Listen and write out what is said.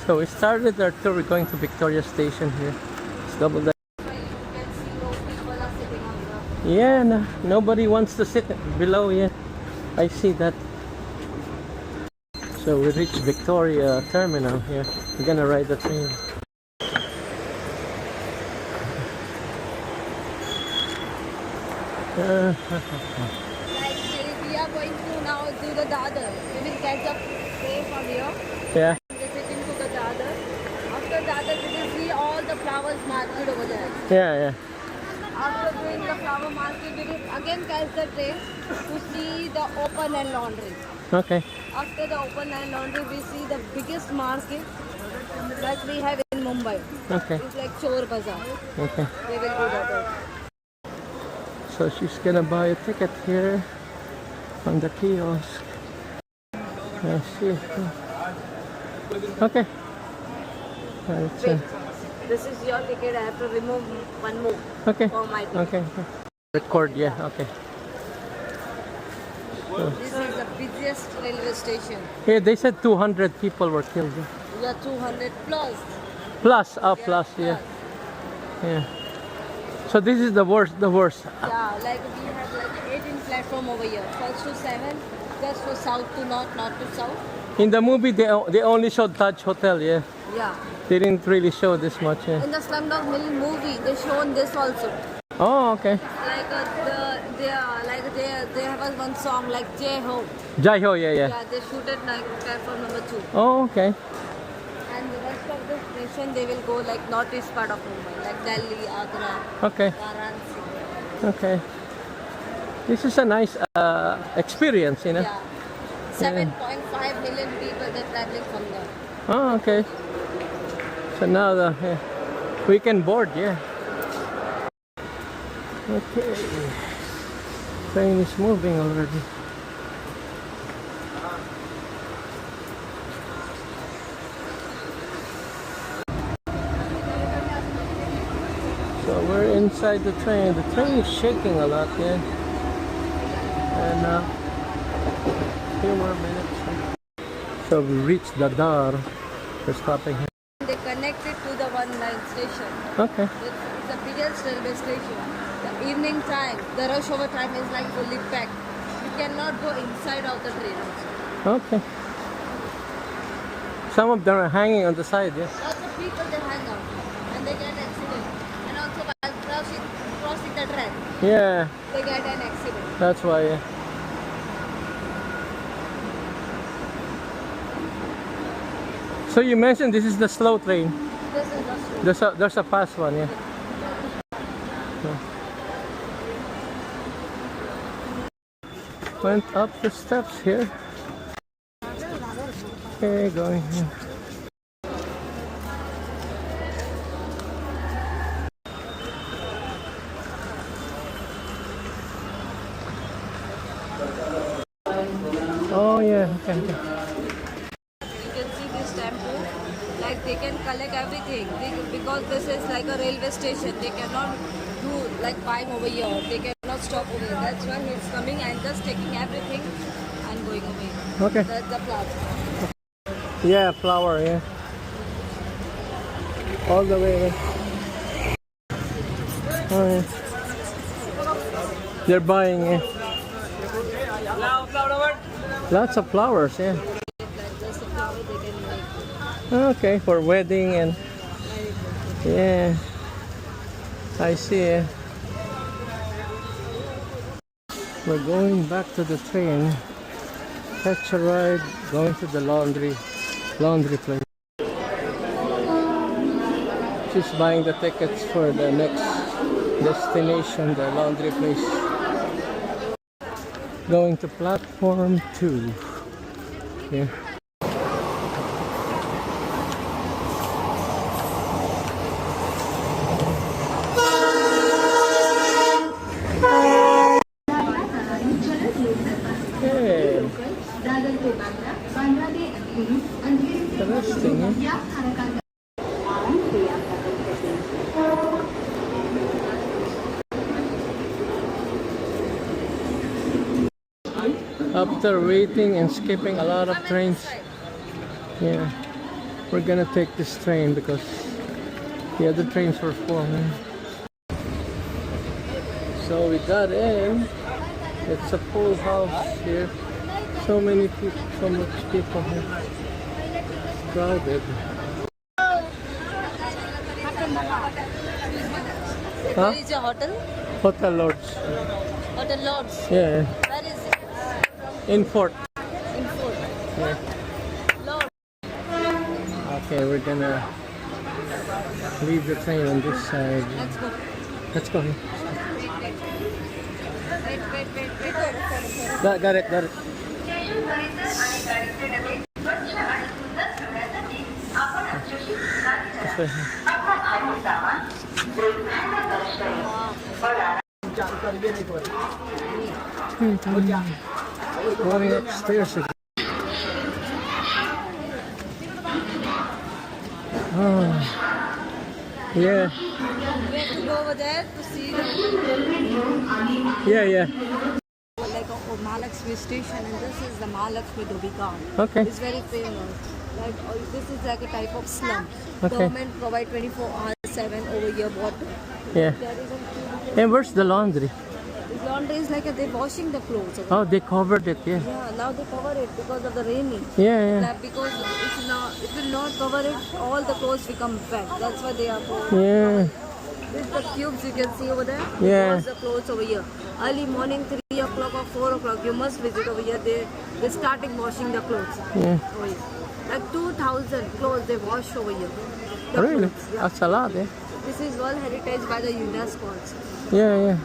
So we started our tour. We're going to Victoria Station here. It's double deck. Yeah, no, nobody wants to sit below yet. I see that. So we reached Victoria Terminal here. We're gonna ride the train. Like we are going to now do the Dadar. We will catch up train from here. Yeah. Visiting to the Dadar. After Dadar, we will see all the flowers market over there. Yeah, yeah. After doing the flower market, we will again catch the train to see the open air laundry. Okay. After the open air laundry, we see the biggest market that we have in Mumbai. Okay. It's like Chor Bazaar. Okay. We will do that. So she's gonna buy a ticket here on the kiosk. I see. Okay. That's, Wait, this is your ticket. I have to remove one more okay. for my ticket. Okay. Record, yeah. Okay. So, This is the busiest railway station. yeah, they said 200 people were killed. We are 200 plus. Plus, plus, yeah. Yeah. So this is the worst, Yeah, like we have like 18 platform over here. First to 7, just for south to north, north to south. In the movie, they only showed Taj Hotel, yeah. Yeah. They didn't really show this much, yeah. In the Slumdog Millionaire movie, they shown this also. Oh, okay. Like they have one song like Jai Ho. Jai Ho, yeah. Yeah, they shoot it like platform number 2. Oh, okay. And the rest of the station they will go like northeast part of Mumbai, like Delhi, Agra, Okay. Varanasi. Okay. This is a nice experience, you know. Yeah. 7.5 million people they're traveling from there. Oh, okay. So now we can board, yeah. Okay. Train is moving already. So we're inside the train. The train is shaking a lot, yeah. And a few more minutes. So we reached Dadar. We're stopping here. They connected to the one line station. Okay. It's the biggest railway station. The evening time, the rush hour time is like fully packed. You cannot go inside of the train also. Okay. Some of them are hanging on the side, yeah. Lots of people they hang out and they get accident. And also while crossing the track, Yeah, they get an accident. that's why, yeah. So you mentioned this is the slow train. This is the slow. There's a fast one, yeah. Went up the steps here. Okay, going here. Oh yeah, okay. You can see this tempo, like they can collect everything. Because this is like a railway station, they cannot do like buying over here. They cannot stop over here. That's why he's coming and just taking everything and going away. Okay. That's the plaza. Yeah, flower, yeah. All the way there. Oh, yeah. They're buying, yeah. Lots of flowers, yeah. Like just a flower they can make. Okay, for wedding and yeah, I see. Yeah. We're going back to the train. Catch a ride, going to the laundry place. She's buying the tickets for the next destination, the laundry place. Going to platform 2. Here. Hey. Interesting, eh? After waiting and skipping a lot of trains, yeah, We're gonna take this train because the other trains were full. So we got in. It's a full house here. So many people, so much people here. It's crowded. Huh? Where is your hotel? Hotel Lodge. Hotel Lords. Yeah, Where is it? in Fort. In Fort. Yeah. Lord. Okay, we're gonna leave the train on this side. Let's go. Let's go. Wait. Got it, got it. This way. Going upstairs again. Oh, yeah, We have to go over there to see the yeah. like a Mahalaxmi station, and this is the Mahalaxmi Dhobi Ghat. Okay, It's very famous. Like this is like a type of slum. Okay. Government provide 24 hours 7 over here water. yeah. There is And where's the laundry? the laundry is like they're washing the clothes. Okay? Oh, they covered it, yeah. Yeah, now they cover it because of the raining. Yeah, Like, because it will not cover it, all the clothes become wet. That's why they are covered. yeah. This is the cubes you can see over there. Yeah. Wash the clothes over here. Early morning, 3 o'clock or 4 o'clock, you must visit over here. They're starting washing the clothes. Yeah. Over here. Like 2,000 clothes they wash over here. The Really? clothes, yeah. That's a lot, eh? This is World Heritage by the UNESCO also. Yeah, yeah.